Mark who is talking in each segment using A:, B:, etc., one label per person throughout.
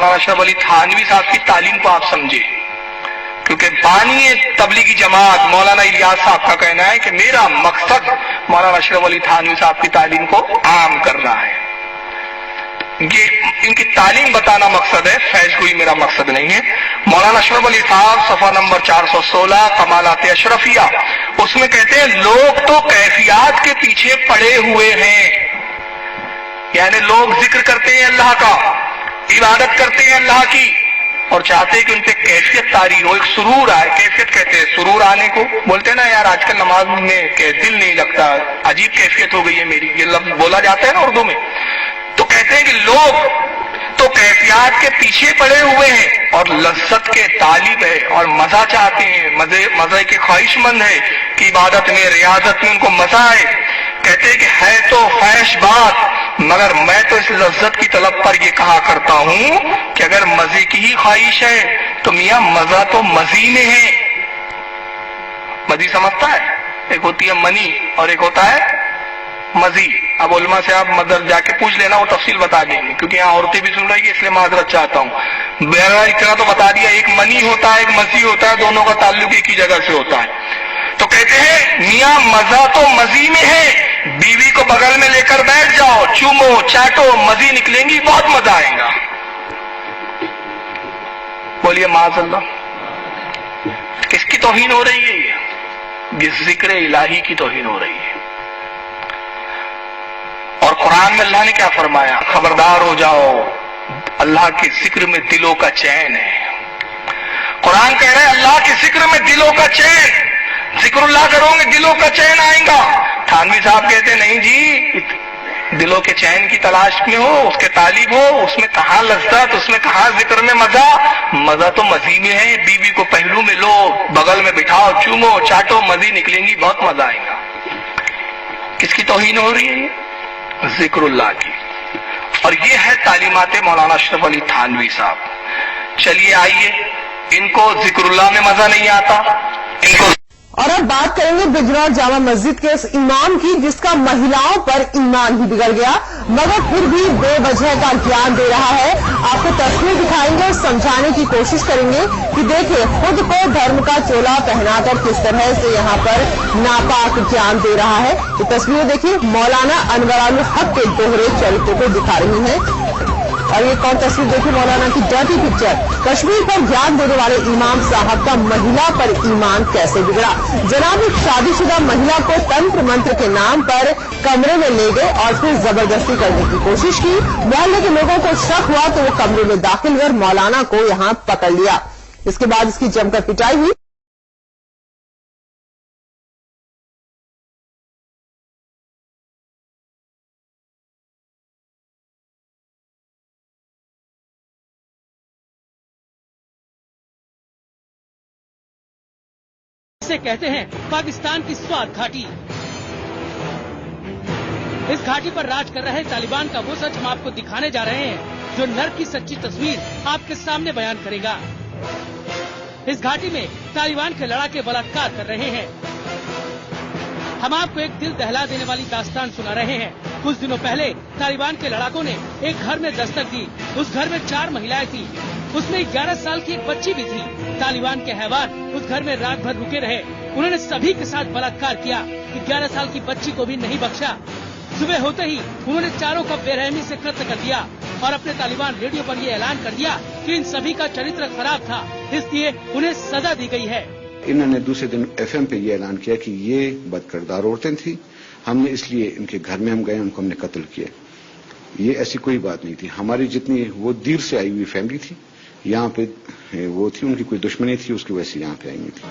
A: مولانا اشرف علی تھانوی صاحب کی تعلیم کو آپ سمجھے، کیونکہ بانی تبلیغی جماعت مولانا الیاس صاحب کا کہنا ہے کہ میرا مقصد مولانا اشرف علی تھانوی صاحب کی تعلیم کو عام کرنا ہے. یہ ان کی تعلیم بتانا مقصد ہے، فیض کوئی میرا مقصد نہیں ہے. مولانا اشرف علی صاحب صفحہ نمبر 416 کمالات اشرفیہ، اس میں کہتے ہیں لوگ تو کیفیات کے پیچھے پڑے ہوئے ہیں، یعنی لوگ ذکر کرتے ہیں اللہ کا، عبادت کرتے ہیں اللہ کی، اور چاہتے ہیں کہ ان پہ کیفیت طاری ہو، ایک سرور آئے. کیفیت کہتے ہیں سرور آنے کو، بولتے ہیں نا یار آج کل نماز میں دل نہیں لگتا، عجیب کیفیت ہو گئی ہے میری، یہ لفظ بولا جاتا ہے نا اردو میں. تو کہتے ہیں کہ لوگ تو کیفیات کے پیچھے پڑے ہوئے ہیں اور لذت کے طالب ہے اور مزہ چاہتے ہیں، مزے کے خواہش مند ہے کہ عبادت میں ریاضت میں ان کو مزہ آئے. کہتے ہیں کہ ہے تو فحش بات، مگر میں تو اس لذت کی طلب پر یہ کہا کرتا ہوں کہ اگر مزے کی ہی خواہش ہے تو میاں مزہ تو مزی میں ہے. مزی سمجھتا ہے؟ ایک ہوتی ہے منی اور ایک ہوتا ہے مزی. اب علماء سے آپ مدر جا کے پوچھ لینا، وہ تفصیل بتا دیں گے، کیونکہ یہاں عورتیں بھی سن رہی ہیں اس لیے معذرت چاہتا ہوں. بہرحال اتنا تو بتا دیا، ایک منی ہوتا ہے ایک مزی ہوتا ہے، دونوں کا تعلق ایک ہی جگہ سے ہوتا ہے. تو کہتے ہیں میاں مزہ تو مزی میں ہے، بیوی کو بغل میں لے کر بیٹھ جاؤ، چومو چاٹو، مزی نکلیں گی، بہت مزہ آئے گا. بولیے معاذ اللہ. کس کی توہین ہو رہی ہے؟ یہ ذکر الہی کی توہین ہو رہی ہے. اور قرآن میں اللہ نے کیا فرمایا؟ خبردار ہو جاؤ، اللہ کے ذکر میں دلوں کا چین ہے. قرآن کہہ رہے اللہ کے ذکر میں دلوں کا چین، ذکر اللہ کرو گے دلوں کا چین آئے گا. تھانوی صاحب کہتے نہیں جی، دلوں کے چین کی تلاش میں ہو، اس کے طالب ہو، اس میں کہاں لذت، اس میں کہاں ذکر میں مزہ. مزہ تو مزی میں ہے، بیوی کو پہلو میں لو، بغل میں بٹھاؤ، چومو چاٹو، مزی نکلیں گی، بہت مزہ آئے گا. کس کی توہین ہو رہی ہے؟ ذکر اللہ کی. اور یہ ہے تعلیمات مولانا اشرف علی تھانوی صاحب. چلیے آئیے، ان کو ذکر اللہ میں مزہ نہیں آتا، ان کو.
B: اور اب بات کریں گے بجنور جامع مسجد کے اس امام کی جس کا مہیلاؤں پر ایمان ہی بگڑ گیا مگر پھر بھی بے وجہ کا گیان دے رہا ہے. آپ کو تصویر دکھائیں گے اور سمجھانے کی کوشش کریں گے کہ دیکھیں خود کو دھرم کا چولا پہنا کر کس طرح سے یہاں پر ناپاک گیان دے رہا ہے. یہ تصویر دیکھیے مولانا انور الحق کے دوہرے چریتوں کو دکھا رہی ہیں. اور یہ کون تصویر دیکھیے مولانا کی ڈرٹی پکچر. کشمیر پر گیان دینے والے امام صاحب کا مہیلا پر ایمان کیسے بگڑا. جناب ایک شادی شدہ مہیلا کو تنتر منتر کے نام پر کمرے میں لے گئے اور پھر زبردستی کرنے کی کوشش کی. محلے کے لوگوں کو شک ہوا تو وہ کمرے میں داخل کر مولانا کو یہاں پکڑ لیا. اس کے بعد اس کی جم کر پٹائی ہوئی.
C: سے کہتے ہیں پاکستان کی سوات گھاٹی. اس گھاٹی پر راج کر رہے طالبان کا وہ سچ ہم آپ کو دکھانے جا رہے ہیں جو نرک کی سچی تصویر آپ کے سامنے بیان کرے گا. اس گھاٹی میں طالبان کے لڑاکے بلاತ್ಕಾರ کر رہے ہیں. ہم آپ کو ایک دل دہلا دینے والی داستان سنا رہے ہیں. کچھ دنوں پہلے طالبان کے لڑاکوں نے ایک گھر میں دستک دی. اس گھر میں 4 مہیلائیں تھیں، اس میں 11 سال کی ایک بچی بھی تھی. طالبان کے حیوان اس گھر میں رات بھر رکے رہے. انہوں نے سبھی کے ساتھ بلاತ್ಕಾರ کیا. 11 سال کی بچی کو بھی نہیں بخشا. صبح ہوتے ہی انہوں نے چاروں کا بے رحمی سے قتل کر دیا اور اپنے طالبان ریڈیو پر یہ اعلان کر دیا کہ ان سبھی کا چرتر خراب تھا، اس لیے انہیں سزا دی گئی ہے.
D: انہوں نے دوسرے دن FM پہ یہ اعلان کیا کہ یہ بد کردار عورتیں تھیں، ہم نے اس لیے ان کے گھر میں ہم گئے، ان کو ہم نے قتل کیا. یہ ایسی کوئی بات نہیں تھی. ہماری جتنی وہ دیر سے آئی ہوئی فیملی تھی، یہاں پہ وہ تھی، ان کی کوئی دشمنی تھی، اس کی وجہ سے یہاں پہ آئی ہوئی تھی.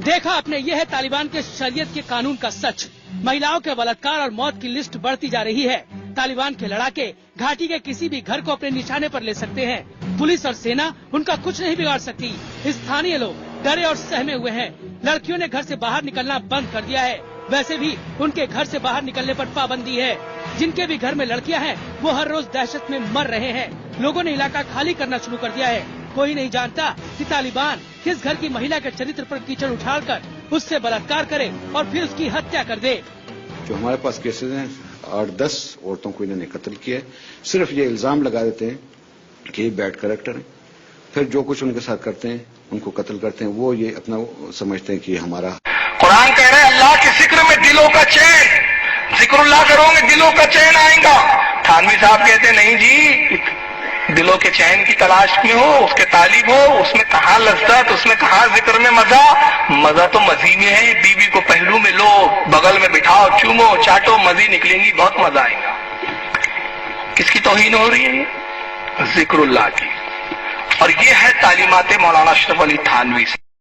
C: دیکھا آپ نے، یہ ہے طالبان کے شریعت کے قانون کا سچ. مہیلاؤں کے بلاತ್ಕಾರ اور موت کی لسٹ بڑھتی جا رہی ہے. طالبان کے لڑاکے گھاٹی کے کسی بھی گھر کو اپنے نشانے پر لے سکتے ہیں. پولیس اور سینا ان کا کچھ نہیں بگاڑ سکتی. استھانیہ لوگ ڈرے اور سہمے ہوئے ہیں. لڑکیوں نے گھر سے باہر نکلنا بند کر دیا ہے. ویسے بھی ان کے گھر سے باہر نکلنے پر پابندی ہے. جن کے بھی گھر میں لڑکیاں ہیں وہ ہر روز دہشت میں مر رہے ہیں. لوگوں نے علاقہ خالی کرنا شروع کر دیا ہے. کوئی نہیں جانتا کہ طالبان کس گھر کی مہیلا کے چرتر پر کیچڑ اچھال کر اس سے بلاತ್ಕಾರ کرے اور پھر اس کی ہتیا کر دے.
D: جو ہمارے پاس کیسز ہیں 8-10 عورتوں کو انہوں نے قتل کیا ہے. صرف یہ الزام لگا دیتے ہیں کہ یہ بیڈ کریکٹر ہیں، پھر جو کچھ ان کے ساتھ کرتے ہیں، ان کو قتل کرتے ہیں، وہ یہ اپنا سمجھتے ہیں کہ ہمارا
A: قرآن کہہ رہے ہیں اللہ کے ذکر میں دلوں کا چین، ذکر اللہ کرو گے دلوں کا چین آئے گا. تھانوی صاحب کہتے ہیں نہیں جی، دلوں کے چین کی تلاش میں ہو، اس کے طالب ہو، اس میں کہاں لذت، اس میں کہاں ذکر میں مزہ. مزہ تو مزی میں ہے. بیوی کو پہلو میں لو، بغل میں بٹھاؤ، چومو، چاٹو، مزی نکلیں گی، بہت مزہ آئے گا. کس کی توہین ہو رہی ہے؟ ذکر اللہ کی. اور یہ ہے تعلیمات مولانا اشرف علی تھانوی سے.